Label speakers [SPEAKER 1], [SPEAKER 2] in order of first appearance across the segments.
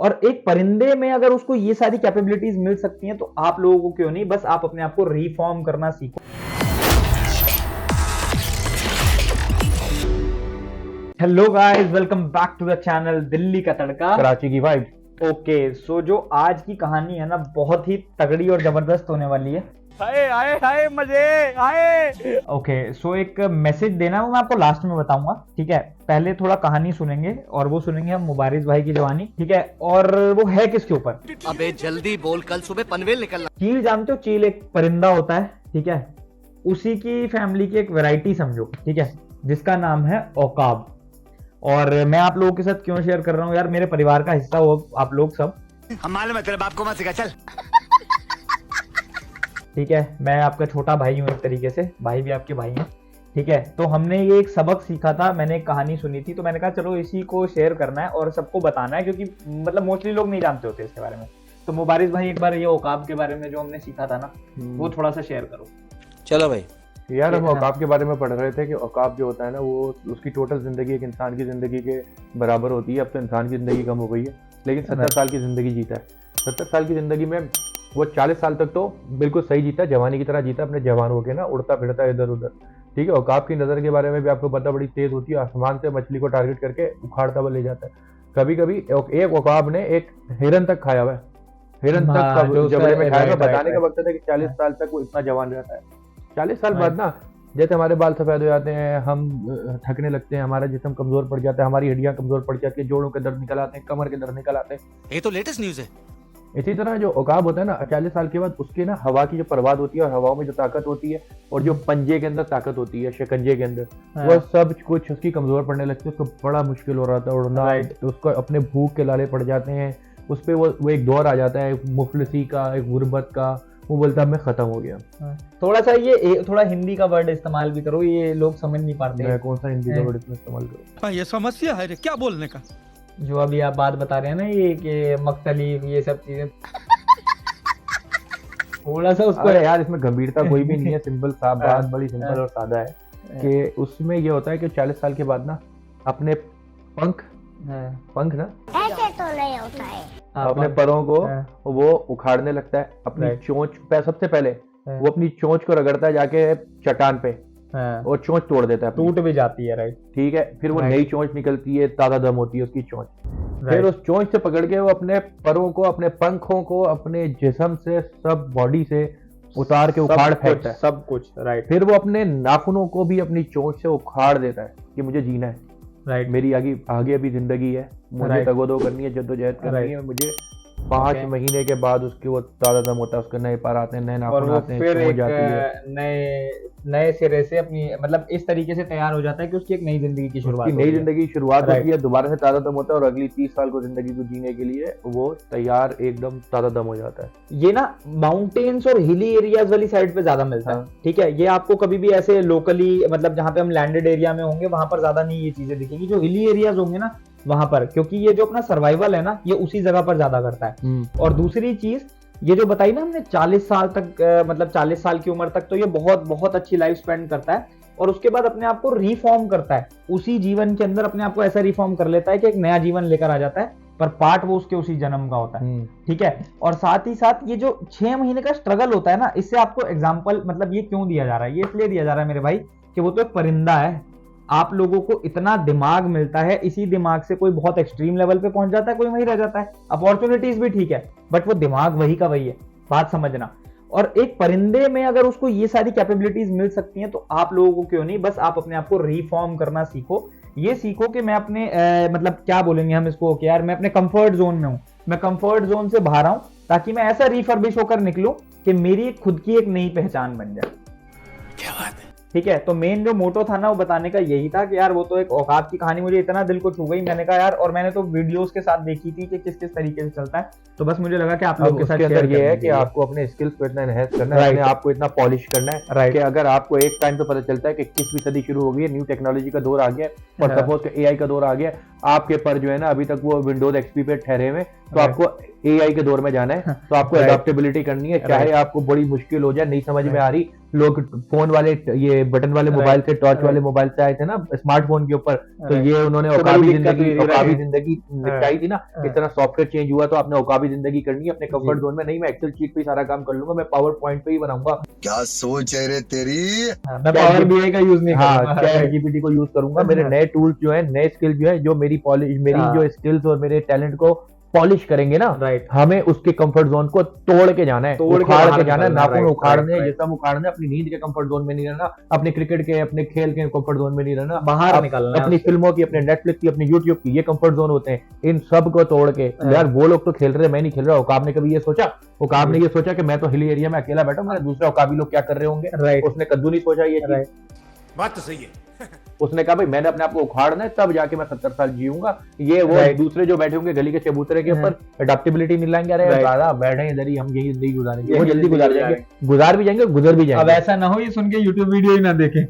[SPEAKER 1] और एक परिंदे में अगर उसको ये सारी कैपेबिलिटीज मिल सकती हैं तो आप लोगों को क्यों नहीं। बस आप अपने आप को रिफॉर्म करना सीखो। Hello guys, welcome back to the channel Delhi का तड़का,
[SPEAKER 2] कराची की वाइब।
[SPEAKER 1] ओके, सो जो आज की कहानी है ना, बहुत ही तगड़ी और जबरदस्त होने वाली है।
[SPEAKER 2] हाय हाय हाय मजे आए।
[SPEAKER 1] ओके, सो एक मैसेज देना है, वो मैं आपको लास्ट में बताऊंगा, ठीक है। पहले थोड़ा कहानी सुनेंगे और वो सुनेंगे हम मुबारिज भाई की जवानी, ठीक है। और वो है किसके ऊपर?
[SPEAKER 3] अबे जल्दी बोल, कल सुबह पनवेल निकलना।
[SPEAKER 1] चील जानते हो? चील एक परिंदा होता है, ठीक है। उसी की फैमिली की एक वैरायटी समझो, ठीक है, जिसका नाम है औकाब। और मैं आप लोगों के साथ क्यों शेयर कर रहा हूँ यार, मेरे परिवार का हिस्सा हो आप लोग सब।
[SPEAKER 3] हम मालूम है तेरे बाप को मत सिखा, चल।
[SPEAKER 1] ठीक है, मैं आपका छोटा भाई हूँ एक तरीके से, भाई भी आपके भाई हैं, ठीक है। तो हमने ये एक सबक सीखा था, मैंने एक कहानी सुनी थी, तो मैंने कहा चलो इसी को शेयर करना है और सबको बताना है, क्योंकि मतलब मोस्टली लोग नहीं जानते होते इसके बारे में। तो मुबारिज भाई, एक बार ये औकाब के बारे में जो हमने सीखा था ना, वो थोड़ा सा शेयर करो।
[SPEAKER 3] चलो भाई।
[SPEAKER 2] यार हम औकाब के बारे में पढ़ रहे थे कि औकाब जो होता है ना, वो उसकी टोटल जिंदगी एक इंसान की जिंदगी के बराबर होती है। अब तो इंसान की जिंदगी कम हो गई है, लेकिन 70 साल की जिंदगी जीता है। 70 साल की जिंदगी में वो 40 साल तक तो बिल्कुल सही जीता, जवानी की तरह जीता, अपने जवान होके ना उड़ता फिरता इधर उधर, ठीक है। औकाब की नजर के बारे में भी आपको पता, बड़ी तेज होती है, आसमान से मछली को टारगेट करके उखाड़ता हुआ ले जाता है। कभी कभी एक औकाब ने एक हिरन तक खाया हुआ है, हिरन तक जबड़े में खाया हुआ। बताने का वक्त था कि 40 साल तक वो इतना जवान रहता है। 40 साल बाद ना, जैसे हमारे बाल सफेद हो जाते हैं, हम थकने लगते हैं, हमारा जिस्म कमजोर पड़ जाता है, हमारी हड्डियां कमजोर पड़ जाती है, जोड़ों के दर्द निकल आते हैं, कमर के दर्द निकल आते हैं।
[SPEAKER 3] ये तो लेटेस्ट न्यूज है।
[SPEAKER 2] इसी तरह जो औकाब होता है ना, 40 साल के बाद उसके ना हवा की जो परवाद होती है और हवाओं में जो ताकत होती है और जो पंजे के अंदर ताकत होती है, शिकंजे के अंदर, वो सब कुछ उसकी कमजोर पड़ने लगती है। उसको बड़ा मुश्किल हो रहा था उड़ना, तो उसको अपने भूख के लाले पड़ जाते हैं। उस पर वो एक दौर आ जाता है, एक मुफलिसी का, एक गुर्बत का। वो बोलता है मैं खत्म हो गया।
[SPEAKER 1] थोड़ा सा ये थोड़ा हिंदी का वर्ड इस्तेमाल भी करो, ये लोग समझ नहीं पाते।
[SPEAKER 2] मैं कौन सा हिंदी का वर्ड इस्तेमाल करूं?
[SPEAKER 4] ये समस्या है रे, क्या बोलने का।
[SPEAKER 1] जो अभी आप बात बता रहे हैं ना, ये कि मख्तलिफ, ये सब चीजें थोड़ा सा उसको
[SPEAKER 2] यार, इसमें गंभीरता कोई भी नहीं है। सिंपल सा बात, बड़ी सिंपल और सादा है कि उसमें ये होता है कि 40 साल के बाद ना अपने पंख ना
[SPEAKER 5] ऐसे तो नहीं होता है,
[SPEAKER 2] अपने परों को वो उखाड़ने लगता है। अपनी चोंच पे सबसे पहले वो अपनी चोंच को रगड़ता है जाके चट्टान पे, और चोंच तोड़ देता है,
[SPEAKER 1] टूट भी जाती है, राइट,
[SPEAKER 2] ठीक है। फिर वो नई चोंच निकलती है, ताजा दम होती है उसकी चोंच। फिर उस चोंच से पकड़ के वो अपने परों को, अपने पंखों को, अपने जिस्म से, सब बॉडी से उतार के उखाड़ फेंकता है,
[SPEAKER 1] सब कुछ, राइट।
[SPEAKER 2] फिर वो अपने नाखूनों को भी अपनी चोंच से उखाड़ देता है कि मुझे जीना है,
[SPEAKER 1] राइट,
[SPEAKER 2] मेरी आगे अभी जिंदगी है, मुझे तगोदो करनी है, जद्दोजहद करनी है मुझे। 5 महीने के बाद उसके वो ताजा दम होता है, उसके नए पर आते हैं, नए नाखून आते हैं,
[SPEAKER 1] फिर
[SPEAKER 2] हो जाती है
[SPEAKER 1] नए सिरे से अपनी, मतलब इस तरीके से तैयार हो जाता है कि उसकी एक नई जिंदगी की शुरुआत,
[SPEAKER 2] नई जिंदगी की शुरुआत होती है, दोबारा से ताजा दम होता है और अगली 30 साल को जिंदगी को जीने के लिए वो तैयार, एकदम ताजा दम हो जाता है।
[SPEAKER 1] ये ना माउंटेन्स और हिली एरियाज वाली साइड पे ज्यादा मिलता है, ठीक है। ये आपको कभी भी ऐसे लोकली, मतलब जहाँ पे हम लैंडेड एरिया में होंगे वहां पर ज्यादा नहीं ये चीजें दिखेंगी। जो हिली एरियाज होंगे ना वहां पर, क्योंकि ये जो अपना सर्वाइवल है ना, ये उसी जगह पर ज्यादा करता है। और दूसरी चीज ये जो बताई ना हमने, 40 साल तक, मतलब 40 साल की उम्र तक तो ये बहुत बहुत अच्छी लाइफ स्पेंड करता है, और उसके बाद अपने आप को रिफॉर्म करता है। उसी जीवन के अंदर अपने आप को ऐसा रिफॉर्म कर लेता है कि एक नया जीवन लेकर आ जाता है, पर पार्ट वो उसके उसी जन्म का होता है, ठीक है। और साथ ही साथ ये जो 6 महीने का स्ट्रगल होता है ना, इससे आपको एग्जाम्पल, मतलब ये क्यों दिया जा रहा है, ये इसलिए दिया जा रहा है मेरे भाई कि वो तो एक परिंदा है। आप लोगों को इतना दिमाग मिलता है, इसी दिमाग से कोई बहुत एक्सट्रीम लेवल पे पहुंच जाता है, कोई वहीं रह जाता है। अपॉर्चुनिटीज भी ठीक है, बट वो दिमाग वही का वही है, बात समझना। और एक परिंदे में अगर उसको ये सारी कैपेबिलिटीज मिल सकती हैं तो आप लोगों को क्यों नहीं। बस आप अपने आप को रिफॉर्म करना सीखो। ये सीखो कि मैं अपने मतलब क्या बोलेंगे हम इसको, कि यार मैं अपने कंफर्ट जोन में हूं, मैं कंफर्ट जोन से बाहर आऊं, ताकि मैं ऐसा रिफर्बिश होकर निकलूं कि मेरी खुद की एक नई पहचान बन जाए।
[SPEAKER 3] क्या बात है,
[SPEAKER 1] ठीक है। तो मेन जो मोटो था ना, वो बताने का यही था कि यार वो तो एक औकात की कहानी मुझे इतना दिल को छू गई, मैंने कहा यार, और मैंने तो वीडियोस के साथ देखी थी कि किस किस तरीके से चलता है, तो बस मुझे लगा कि आप लोग के साथ शेयर
[SPEAKER 2] ये है कि आपको अपने स्किल्स को इतना एनहांस करना है, अपने आप को इतना पॉलिश करना है कि अगर आपको एक टाइम तो पता चलता है कि 21वीं सदी शुरू हो गई है, न्यू टेक्नोलॉजी का दौर आ गया और सपोज एआई का दौर आ गया, आपके पर जो है ना अभी तक वो विंडोज एक्सपी पे ठहरे हुए, तो आपको एआई के दौर में जाना है, तो आपको एडेप्टेबिलिटी करनी है। चाहे आपको बड़ी मुश्किल हो जाए, नहीं समझ में आ रही, लोग फोन वाले ये बटन वाले मोबाइल से, टॉर्च वाले मोबाइल से आए थे ना स्मार्टफोन के ऊपर, तो ये उन्होंने
[SPEAKER 1] तो
[SPEAKER 2] औकाबी
[SPEAKER 1] बड़ी दिक्कत हुई थी,
[SPEAKER 2] जिंदगी निपटाई थी ना। इस तरह सॉफ्टवेयर चेंज हुआ तो आपने औकाबी जिंदगी करनी है अपने कंफर्ट जोन में। नहीं मैं एक्सेल शीट पे ही सारा काम कर लूंगा, मैं पावर पॉइंट पे ही बनाऊंगा,
[SPEAKER 6] क्या सोच है रे तेरी।
[SPEAKER 1] मैं पावर बीआई का यूज नहीं
[SPEAKER 2] हाँ
[SPEAKER 1] करूंगा।
[SPEAKER 2] चैट जीपीटी को यूज करूंगा। मेरे नए टूल्स जो है, नए स्किल जो है, जो मेरी
[SPEAKER 1] हाँ।
[SPEAKER 2] जो स्किल्स और मेरे टैलेंट को पॉलिश करेंगे ना,
[SPEAKER 1] राइट,
[SPEAKER 2] हमें उसके कंफर्ट जोन को तोड़ के जाना है,
[SPEAKER 1] तोड़ के
[SPEAKER 2] उखाड़
[SPEAKER 1] बाहर
[SPEAKER 2] के जाना है,
[SPEAKER 1] निकलना है,
[SPEAKER 2] नाखून
[SPEAKER 1] राइट,
[SPEAKER 2] उखाड़ने,
[SPEAKER 1] राइट,
[SPEAKER 2] जितना उखाड़ना है। अपनी नींद के कंफर्ट जोन में नहीं रहना, अपने क्रिकेट के, अपने खेल के कंफर्ट जोन में नहीं रहना,
[SPEAKER 1] बाहर निकलना है
[SPEAKER 2] अपनी
[SPEAKER 1] उससे।
[SPEAKER 2] फिल्मों की, अपने नेटफ्लिक्स की, अपनी यूट्यूब की, ये कंफर्ट जोन होते हैं। इन सब को तोड़ के, यार वो लोग तो खेल रहे, मैं नहीं खेल रहा। औकाब ने कभी ये सोचा? औकाब ने ये सोचा कि मैं तो हिली एरिया में अकेला बैठा हूं, मेरे दूसरे औकाबी लोग क्या कर रहे होंगे?
[SPEAKER 1] राइट,
[SPEAKER 2] उसने कद्दू नहीं सोचा ये चीज।
[SPEAKER 3] बात तो सही है।
[SPEAKER 2] उसने कहा भाई मैंने अपने आप को उखाड़ना है, तब जाके मैं 70 साल जीऊंगा। ये वो
[SPEAKER 1] Right.
[SPEAKER 2] दूसरे जो बैठे होंगे गली के चबूतरे के ऊपर अडेप्टेबिलिटी नहीं लाएंगे, अरे
[SPEAKER 1] Right.
[SPEAKER 2] दादा बैठे हैं इधर ही, हम यही जिंदगी गुजारेंगे। वो
[SPEAKER 1] यही
[SPEAKER 2] जल्दी
[SPEAKER 1] जिंदगी
[SPEAKER 2] गुजार जाएंगे, गुजार भी जाएंगे, गुजर भी
[SPEAKER 1] अब
[SPEAKER 2] जाएंगे।
[SPEAKER 1] ऐसा ना हो ये सुन के यूट्यूब वीडियो ही ना देखें।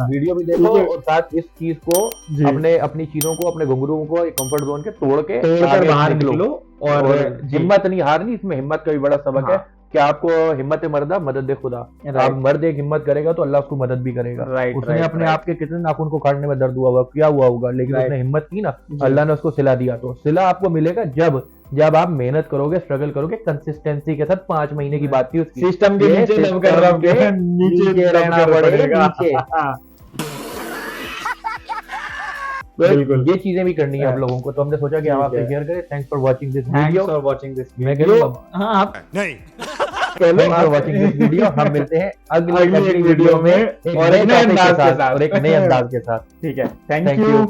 [SPEAKER 2] वीडियो भी देखो और साथ इस चीज को
[SPEAKER 1] जी।
[SPEAKER 2] अपनी चीजों को, अपने घुंघरू को कंफर्ट जोन के तोड़ के
[SPEAKER 1] तोड़कर
[SPEAKER 2] आगे
[SPEAKER 1] बाहर
[SPEAKER 2] निकलो।
[SPEAKER 1] निकलो और जी।
[SPEAKER 2] हिम्मत नहीं हारनी, इसमें हिम्मत का भी बड़ा सबक
[SPEAKER 1] हाँ।
[SPEAKER 2] है कि आपको हिम्मत मर्दा मदद दे खुदा।
[SPEAKER 1] Right.
[SPEAKER 2] आप मर्द एक हिम्मत करेगा तो अल्लाह उसको मदद भी करेगा।
[SPEAKER 1] Right,
[SPEAKER 2] उसने
[SPEAKER 1] right,
[SPEAKER 2] अपने
[SPEAKER 1] right.
[SPEAKER 2] आप के कितने नाखून को काटने में दर्द हुआ होगा, क्या हुआ होगा, लेकिन
[SPEAKER 1] Right.
[SPEAKER 2] उसने हिम्मत की ना,
[SPEAKER 1] जी।
[SPEAKER 2] अल्लाह ने उसको सिला दिया। तो सिला आपको मिलेगा जब आप मेहनत करोगे, स्ट्रगल करोगे कंसिस्टेंसी के साथ। 5 महीने की बात थी उसकी।
[SPEAKER 1] सिस्टम के
[SPEAKER 2] ये
[SPEAKER 1] नीचे दब
[SPEAKER 2] system
[SPEAKER 1] कर रब
[SPEAKER 2] के
[SPEAKER 1] के नीचे
[SPEAKER 2] नीचे
[SPEAKER 1] दब
[SPEAKER 2] रहना
[SPEAKER 1] कर
[SPEAKER 2] पड़ेगा, नीचे। तो
[SPEAKER 1] बिल्कुल।
[SPEAKER 2] ये चीजें भी करनी है आप लोगों को, तो हमने सोचा कि हम
[SPEAKER 1] ठीक
[SPEAKER 2] आपसे
[SPEAKER 1] है।
[SPEAKER 2] शेयर करें। Thanks for watching this
[SPEAKER 1] thanks
[SPEAKER 2] video.
[SPEAKER 1] For watching this
[SPEAKER 2] मैं
[SPEAKER 1] वीडियो।
[SPEAKER 2] कहूँ
[SPEAKER 1] हाँ आप
[SPEAKER 3] नहीं
[SPEAKER 2] thanks for watching this video. हम मिलते हैं अगली
[SPEAKER 1] अगली
[SPEAKER 2] वीडियो
[SPEAKER 1] वीडियो
[SPEAKER 2] में
[SPEAKER 1] में
[SPEAKER 2] एक
[SPEAKER 1] और
[SPEAKER 2] नए
[SPEAKER 1] एक नए
[SPEAKER 2] topic
[SPEAKER 1] अंदाज के साथ।
[SPEAKER 2] और एक नए अंदाज के साथ।
[SPEAKER 1] ठीक है, थैंक
[SPEAKER 2] Thank
[SPEAKER 1] यू।
[SPEAKER 2] you.